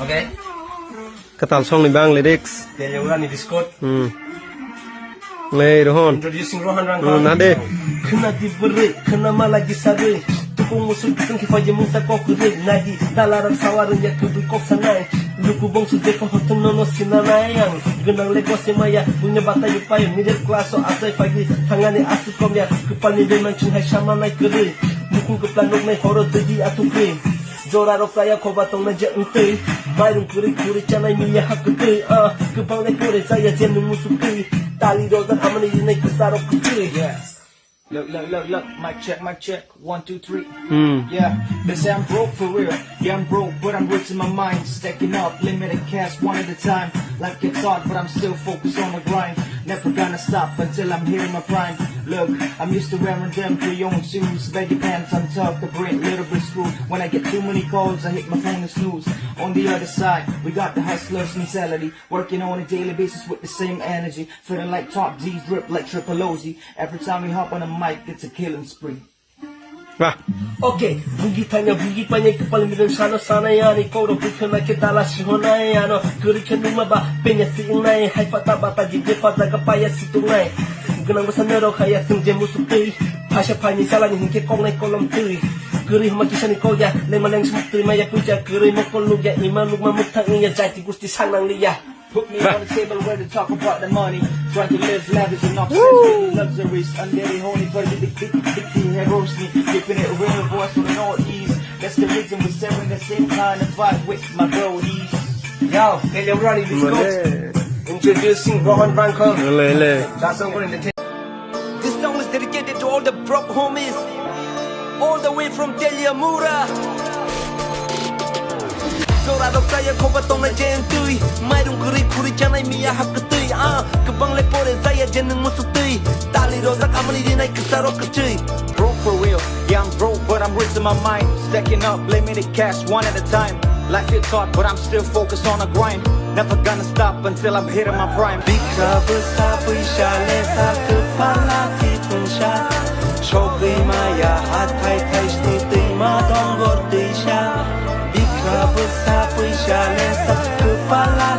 Okay. Katal song ni bang lyrics. Teliamura ni Biscuit. Le Rohan. Introducing Rohan Rangkong. Nade. Kena diberi, kena malagi sabe. Tukung musuh tukung kifaje musa kok kere nadi. Dalarang sawaran ya kudu kok sanai. Luku bong sude kok hotem nono sinanayang. Genang legos maya punya bata yupai. Middle class so asai pagi. Tangane asu kom ya. Kepal ni deman chung hai sama naik kere. Muku keplanok naik horor tadi atu kre. Jora rok saya ko batong na je ente. Bairung kuri canai miya hak kete. Kepang naik kore saya jenu musuh kre. Tali rozan amani naik kesarok kere. Look, mic check, 1, 2, 3. Yeah, they say I'm broke for real. Yeah, I'm broke, but I'm rich in my mind. Stacking up, limited cash, one at a time. Life gets hard, but I'm still focused on the grind. Never gonna stop until I'm here in my prime. Look, I'm used to wearing them pre-owned shoes. Baggy pants on top, the brain little bit screwed. When I get too many calls, I hit my phone and snooze. On the other side, we got the hustler's mentality. Working on a daily basis with the same energy. Feeling like top G's, drip like Triple OZ. Every time we hop on a mic, it's a killing spree. Okay, bugi tanya bugi panya kepala midan sana ya ni kau dah bukan nak kita lah sihona ya no kurikan rumah bah penya siing nai hai fata bata jije fata kapaya situng nai genang besar nero kaya sing jemu supi pasha panya jalan ni hingke kong nai kolom tui kuri hama kisah ni kau ya lema leng semut terima ya puja kuri mokol lu ya iman lu mamutang ya jati gusti sanang liya. Put me on the table where to talk about the money. Try to live lavish and not with luxuries. Under the honey, but the big head roast me. Keeping it real, boys from the northeast. That's the reason we're sharing the same kind of vibe with my brodies. Yo, Teliamura ni Biscuit. Introducing Rohan Rangkong. That's song in the This song is dedicated to all the broke homies, all the way from Teliamura. Zora dok saya ko batong na jentui Mairung kuri canai miya hak ketui Kebang lepore saya jeneng musuh tui Tali rozak amani dinai kesarok kecui. Broke for real, yeah I'm broke but I'm rich in my mind. Stacking up, limited cash one at a time. Life hits hard but I'm still focused on a grind. Never gonna stop until I'm hitting my prime. Bika besar pisah lesa kepala kitungsha Choki maya hatai tai snuti madong gordisha Bika besar pisah lesa kepala